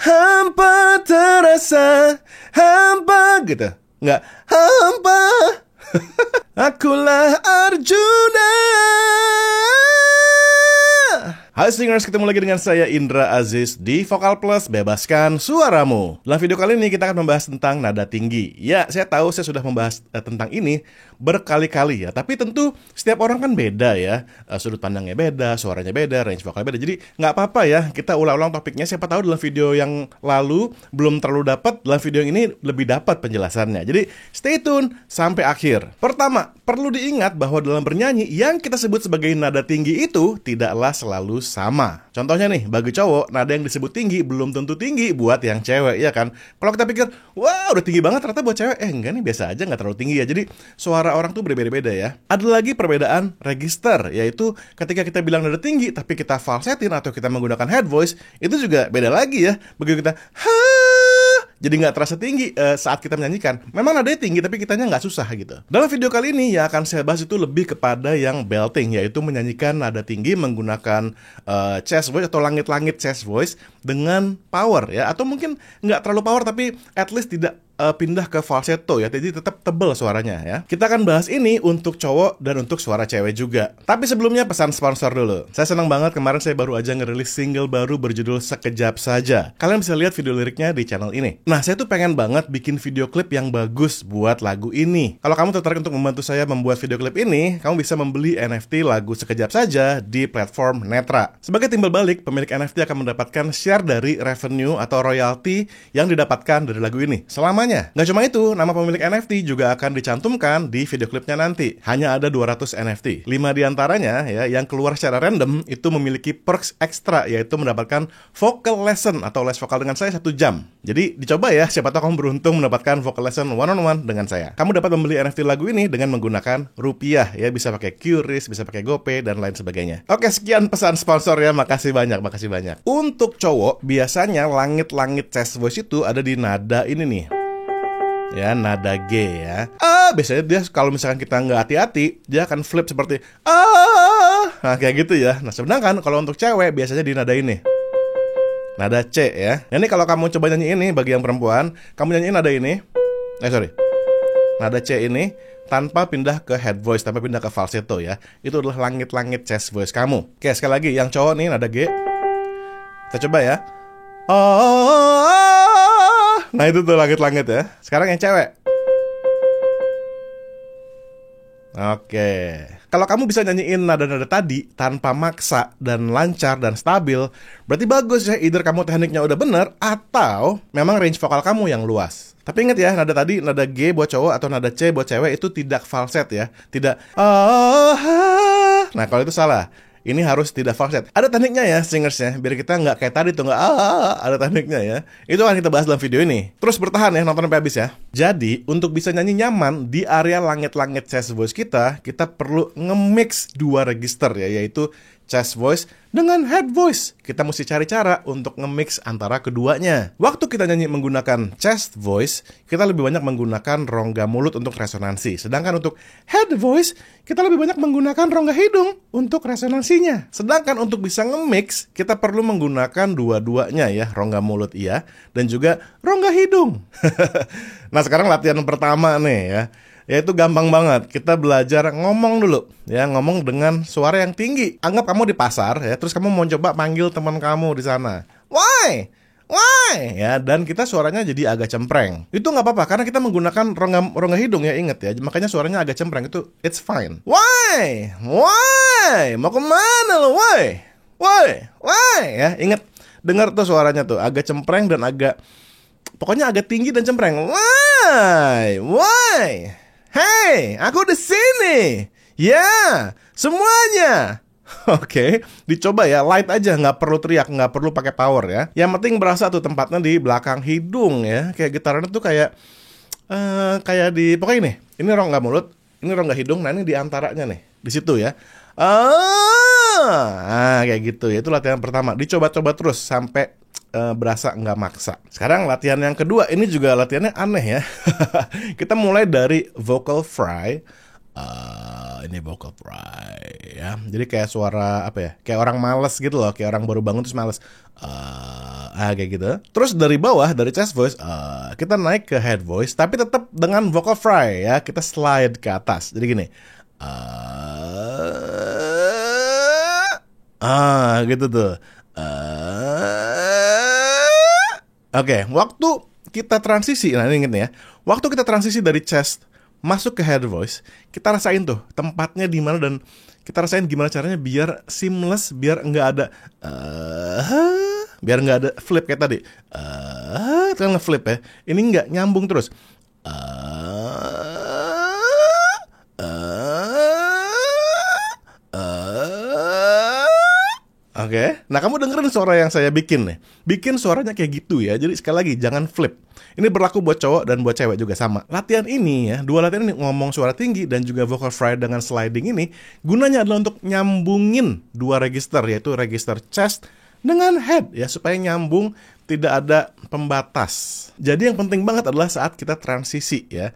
hampa terasa, hampa gitu. Nggak, hampa. Akulah Arjuna. Hai singers, ketemu lagi dengan saya Indra Aziz di Vokal Plus Bebaskan Suaramu. Dalam video kali ini kita akan membahas tentang nada tinggi. Ya, saya tahu saya sudah membahas tentang ini berkali-kali ya. Tapi tentu setiap orang kan beda ya. Sudut pandangnya beda, suaranya beda, range vokal beda. Jadi nggak apa-apa ya, kita ulang-ulang topiknya. Siapa tahu dalam video yang lalu belum terlalu dapat, dalam video ini lebih dapat penjelasannya. Jadi stay tune sampai akhir. Pertama, perlu diingat bahwa dalam bernyanyi yang kita sebut sebagai nada tinggi itu tidaklah selalu sama. Contohnya nih, bagi cowok, nada yang disebut tinggi belum tentu tinggi buat yang cewek, ya kan? Kalau kita pikir, wah udah tinggi banget, ternyata buat cewek, enggak nih, biasa aja, nggak terlalu tinggi ya. Jadi suara orang tuh berbeda-beda ya. Ada lagi perbedaan register, yaitu ketika kita bilang nada tinggi tapi kita falsetin atau kita menggunakan head voice, itu juga beda lagi ya. Begitu kita jadi nggak terasa tinggi saat kita menyanyikan. Memang nadanya tinggi tapi kitanya nggak susah gitu. Dalam video kali ini yang akan saya bahas itu lebih kepada yang belting, yaitu menyanyikan nada tinggi menggunakan chest voice atau langit-langit chest voice dengan power ya. Atau mungkin nggak terlalu power tapi at least tidak pindah ke falsetto ya, jadi tetap tebal suaranya ya. Kita akan bahas ini untuk cowok dan untuk suara cewek juga. Tapi sebelumnya pesan sponsor dulu. Saya senang banget, kemarin saya baru aja ngerilis single baru berjudul Sekejap Saja. Kalian bisa lihat video liriknya di channel ini. Nah, saya tuh pengen banget bikin video klip yang bagus buat lagu ini. Kalau kamu tertarik untuk membantu saya membuat video klip ini, kamu bisa membeli NFT lagu Sekejap Saja di platform Netra. Sebagai timbal balik, pemilik NFT akan mendapatkan share dari revenue atau royalti yang didapatkan dari lagu ini selamanya. Nggak cuma itu, nama pemilik NFT juga akan dicantumkan di video klipnya nanti. Hanya ada 200 NFT. 5 diantaranya ya, yang keluar secara random itu memiliki perks ekstra, yaitu mendapatkan vocal lesson atau les vokal dengan saya 1 jam. Jadi dicoba ya, siapa tahu kamu beruntung mendapatkan vocal lesson one-on-one dengan saya. Kamu dapat membeli NFT lagu ini dengan menggunakan rupiah ya, bisa pakai QRIS, bisa pakai GoPay dan lain sebagainya. Oke, sekian pesan sponsor ya, makasih banyak. Untuk cowok, biasanya langit-langit chest voice itu ada di nada ini nih. Ya, nada G ya. Biasanya dia kalau misalkan kita nggak hati-hati, dia akan flip seperti nah kayak gitu ya. Nah, sedangkan kalau untuk cewek biasanya di nada ini, nada C ya. Nah, ini kalau kamu coba nyanyi ini bagi yang perempuan, kamu nyanyiin nada ini, nada C ini tanpa pindah ke head voice, tanpa pindah ke falsetto ya. Itu adalah langit-langit chest voice kamu. Oke, sekali lagi yang cowok nih nada G. Kita coba ya. Nah itu tuh langit-langit ya. Sekarang yang cewek. Oke. Kalau kamu bisa nyanyiin nada-nada tadi tanpa maksa dan lancar dan stabil, berarti bagus ya. Either kamu tekniknya udah bener atau memang range vokal kamu yang luas. Tapi ingat ya, nada tadi, nada G buat cowok atau nada C buat cewek itu tidak falset ya. Tidak nah kalau itu salah. Ini harus tidak falset. Ada tekniknya ya singersnya, biar kita nggak kayak tadi tuh nggak ada tekniknya ya. Itu akan kita bahas dalam video ini. Terus bertahan ya, nonton sampai habis ya. Jadi untuk bisa nyanyi nyaman di area langit-langit chest voice kita perlu nge-mix 2 register ya, yaitu chest voice dengan head voice. Kita mesti cari cara untuk nge-mix antara keduanya. Waktu kita nyanyi menggunakan chest voice, kita lebih banyak menggunakan rongga mulut untuk resonansi. Sedangkan untuk head voice, kita lebih banyak menggunakan rongga hidung untuk resonansinya. Sedangkan untuk bisa nge-mix, kita perlu menggunakan dua-duanya ya. Rongga mulut iya, dan juga rongga hidung. Nah, sekarang latihan pertama nih ya. Yaitu gampang banget, kita belajar ngomong dulu ya, ngomong dengan suara yang tinggi. Anggap kamu di pasar ya, terus kamu mau coba panggil teman kamu di sana. Why ya, dan kita suaranya jadi agak cempreng. Itu nggak apa-apa karena kita menggunakan rongga hidung ya, inget ya. Makanya suaranya agak cempreng, itu it's fine. Why mau kemana lo? Why ya, inget, dengar tuh suaranya tuh agak cempreng dan agak, pokoknya agak tinggi dan cempreng. Why? Hey, aku di sini. Ya, semuanya. Oke, dicoba ya, light aja, nggak perlu teriak, nggak perlu pakai power ya. Yang penting berasa tuh tempatnya di belakang hidung ya. Kayak gitarnya tuh kayak di, pokoknya ini rongga mulut, ini rongga hidung, nah ini di antaranya nih, di situ ya. Kayak gitu ya. Itu latihan pertama. Dicoba-coba terus sampai berasa nggak maksa. Sekarang latihan yang kedua, ini juga latihannya aneh ya. Kita mulai dari vocal fry Ini vocal fry ya. Jadi kayak suara apa ya? Kayak orang males gitu loh, kayak orang baru bangun terus males. Kayak gitu. Terus dari bawah, dari chest voice, kita naik ke head voice, tapi tetap dengan vocal fry ya. Kita slide ke atas. Jadi gini. Gitu tuh. Oke, waktu kita transisi, nah ini inget nih ya. Waktu kita transisi dari chest masuk ke head voice, kita rasain tuh tempatnya di mana dan kita rasain gimana caranya biar seamless, biar nggak ada flip kayak tadi. Itu kan nge-flip ya. Ini nggak nyambung terus. Oke, nah kamu dengerin suara yang saya bikin nih. Bikin suaranya kayak gitu ya. Jadi sekali lagi jangan flip. Ini berlaku buat cowok dan buat cewek juga sama. Latihan ini ya, dua latihan ini ngomong suara tinggi dan juga vocal fry dengan sliding ini gunanya adalah untuk nyambungin dua register, yaitu register chest dengan head ya, supaya nyambung, tidak ada pembatas. Jadi yang penting banget adalah saat kita transisi ya.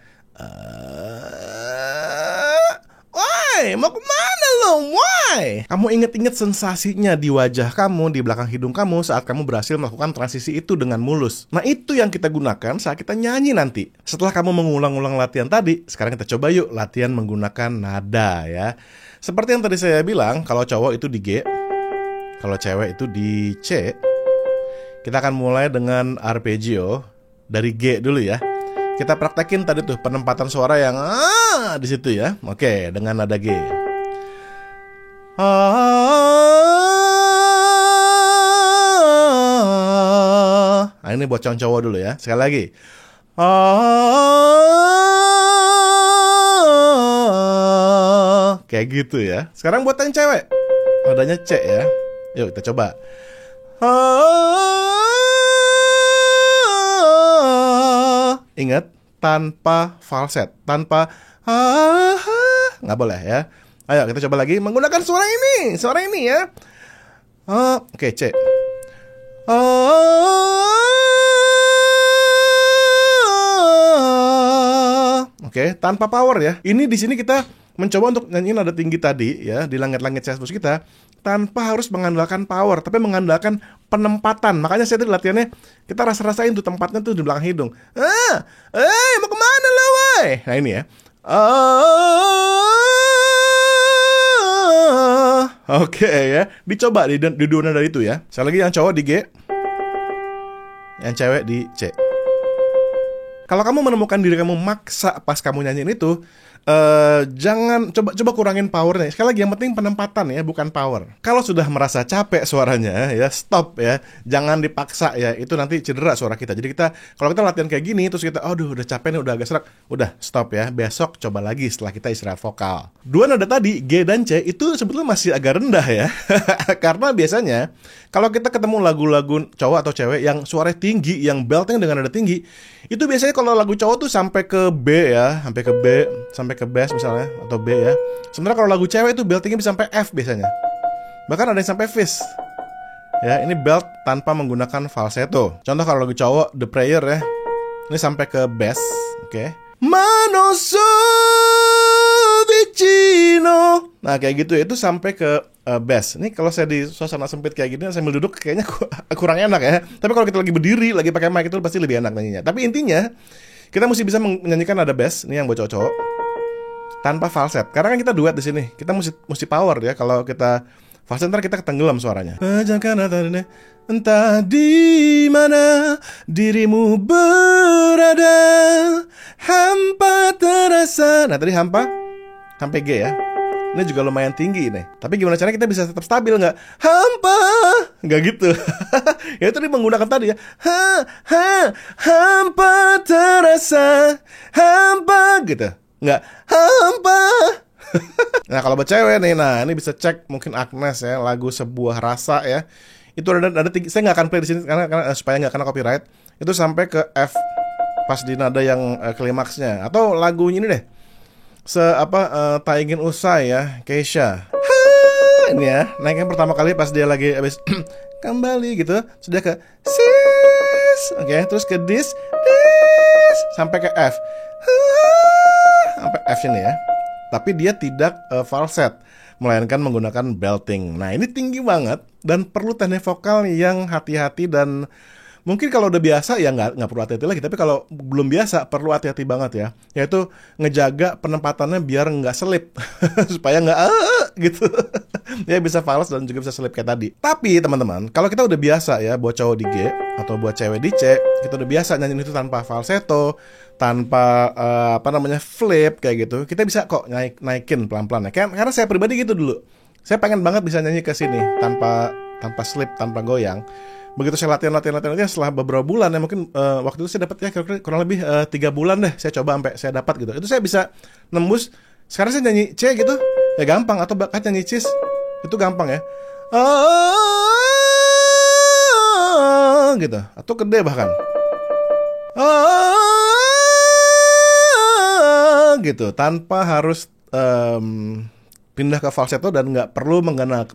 Why? Mau kemana lo? Why? Kamu inget-inget sensasinya di wajah kamu, di belakang hidung kamu saat kamu berhasil melakukan transisi itu dengan mulus. Nah itu yang kita gunakan saat kita nyanyi nanti. Setelah kamu mengulang-ulang latihan tadi, sekarang kita coba yuk latihan menggunakan nada ya. Seperti yang tadi saya bilang, kalau cowok itu di G, kalau cewek itu di C. Kita akan mulai dengan arpeggio dari G dulu ya. Kita praktekin tadi tuh penempatan suara yang di situ ya. Oke, dengan nada G. Nah, ini buat cowok dulu ya. Sekali lagi. Kayak gitu ya. Sekarang buat yang cewek. Nadanya C ya. Yuk kita coba. Ingat, tanpa falset, tanpa nggak boleh ya. Ayo kita coba lagi menggunakan suara ini ya. Oke, C. Oke, tanpa power ya. Ini di sini kita mencoba untuk nyanyiin nada tinggi tadi ya, di langit-langit chest voice kita tanpa harus mengandalkan power, tapi mengandalkan penempatan. Makanya saya tadi latihannya kita rasa-rasain tuh tempatnya tuh di belakang hidung. Mau kemana lo, woy? Nah ini ya. Oke ya, dicoba di dua nada itu ya. Sekali lagi yang cowok di G, yang cewek di C. Kalau kamu menemukan diri kamu maksa pas kamu nyanyiin itu, jangan coba kurangin powernya. Sekali lagi yang penting penempatan ya, bukan power. Kalau sudah merasa capek suaranya ya, stop ya. Jangan dipaksa ya, itu nanti cedera suara kita. Jadi kalau kita latihan kayak gini terus kita udah capek nih, udah agak serak, udah stop ya. Besok coba lagi setelah kita istirahat vokal. Dua nada tadi G dan C itu sebetulnya masih agak rendah ya. Karena biasanya kalau kita ketemu lagu-lagu cowok atau cewek yang suaranya tinggi, yang beltnya dengan nada tinggi, itu biasanya kalau lagu cowok tuh sampai ke B ya, sampai ke bass misalnya atau B ya. Sementara kalau lagu cewek itu beltingnya bisa sampai F biasanya. Bahkan ada yang sampai fizz. Ya, ini belt tanpa menggunakan falsetto. Contoh kalau lagu cowok The Prayer ya. Ini sampai ke bass, oke. Mano so vicino. Nah, kayak gitu ya, itu sampai ke bass. Ini kalau saya di suasana sempit kayak gini sambil duduk kayaknya kurang enak ya. Tapi kalau kita lagi berdiri, lagi pakai mic itu pasti lebih enak nyanyinya. Tapi intinya kita mesti bisa menyanyikan nada bass. Ini yang buat cowok-cowok tanpa falset. Karena kan kita duet di sini. Kita mesti power ya. Kalau kita falset ntar kita ketenggelam suaranya. Entah di mana dirimu berada, hampa terasa. Nah tadi hampa sampai G ya. Ini juga lumayan tinggi nih. Tapi gimana caranya kita bisa tetap stabil nggak? Hampa, nggak gitu. Ya itu menggunakan tadi ya. Hampa terasa, hampa gitu. Nggak hampa. Nah kalau buat cewek nih, nah ini bisa cek mungkin Agnes ya, lagu Sebuah Rasa ya. Itu ada tinggi. Saya nggak akan play di sini karena supaya nggak kena copyright. Itu sampai ke F pas di nada yang klimaksnya. Atau lagunya ini deh. Tak ingin usai ya, Keisha. Ini ya, naiknya pertama kali pas dia lagi habis kembali gitu, sudah ke sis, oke, terus ke dis, sampai ke F, sampai F ini ya. tapi dia tidak falset, melainkan menggunakan belting. Nah, ini tinggi banget dan perlu teknik vokal yang hati-hati, dan mungkin kalau udah biasa ya nggak perlu hati-hati lagi. Tapi kalau belum biasa perlu hati-hati banget ya. Yaitu ngejaga penempatannya biar nggak selip, supaya nggak gitu. Ya bisa fals dan juga bisa selip kayak tadi. Tapi teman-teman, kalau kita udah biasa ya buat cowok di G atau buat cewek di C, kita udah biasa nyanyiin itu tanpa falsetto, tanpa flip kayak gitu, kita bisa kok naikin pelan-pelan ya. Karena saya pribadi gitu dulu. Saya pengen banget bisa nyanyi ke sini tanpa slip, tanpa goyang. Begitu saya latihan setelah beberapa bulan ya, mungkin waktu itu saya dapat ya kira-kira kurang lebih 3 bulan deh saya coba sampai saya dapat gitu. Itu saya bisa nembus. Sekarang saya nyanyi C gitu ya gampang, atau bahkan nyanyi cis itu gampang ya. Gitu, atau gede bahkan. Gitu, tanpa harus pindah ke falsetto dan nggak perlu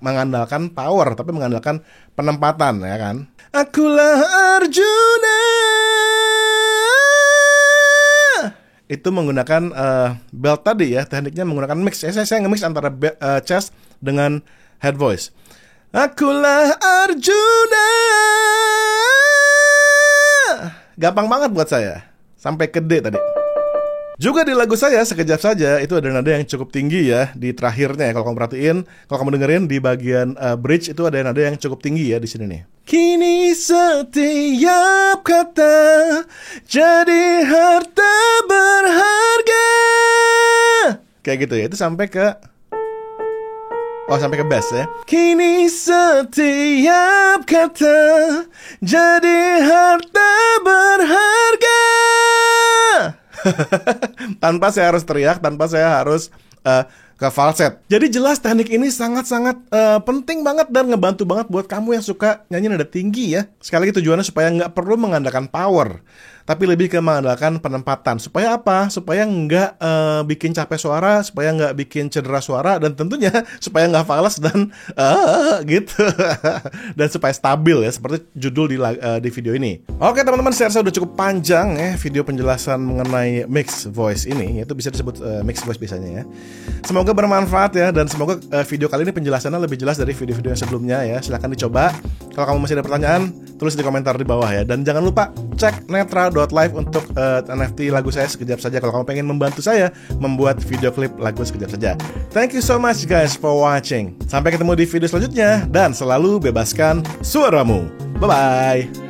mengandalkan power, tapi mengandalkan penempatan ya kan. Akulah Arjuna. Itu menggunakan belt tadi ya, tekniknya menggunakan mix. Saya nge-mix antara chest dengan head voice. Akulah Arjuna. Gampang banget buat saya, sampai ke D tadi. Juga di lagu saya Sekejap Saja itu ada nada yang cukup tinggi ya di terakhirnya ya. Kalau kamu perhatiin, kalau kamu dengerin di bagian bridge itu ada nada yang cukup tinggi ya di sini nih. Kini setiap kata jadi harta berharga. Kayak gitu ya. Itu sampai ke bass ya. Kini setiap kata jadi harta berharga. Tanpa saya harus teriak, tanpa saya harus ke falset. Jadi jelas teknik ini sangat-sangat penting banget dan ngebantu banget buat kamu yang suka nyanyi nada tinggi ya. Sekali lagi tujuannya supaya nggak perlu mengandalkan power, tapi lebih ke mengandalkan penempatan. Supaya apa? Supaya nggak bikin capek suara, supaya nggak bikin cedera suara, dan tentunya supaya nggak fals dan gitu. Dan supaya stabil ya, seperti judul di video ini. Oke teman-teman, saya rasa udah cukup panjang ya video penjelasan mengenai mix voice ini. Itu bisa disebut mix voice biasanya ya. Semoga bermanfaat ya, dan semoga video kali ini penjelasannya lebih jelas dari video-video yang sebelumnya ya. Silahkan dicoba. Kalau kamu masih ada pertanyaan, tulis di komentar di bawah ya. Dan jangan lupa cek netra.live untuk NFT lagu saya Sekejap Saja kalau kamu pengen membantu saya membuat video klip lagu Sekejap Saja. Thank you so much guys for watching. Sampai ketemu di video selanjutnya, dan selalu bebaskan suaramu. Bye-bye.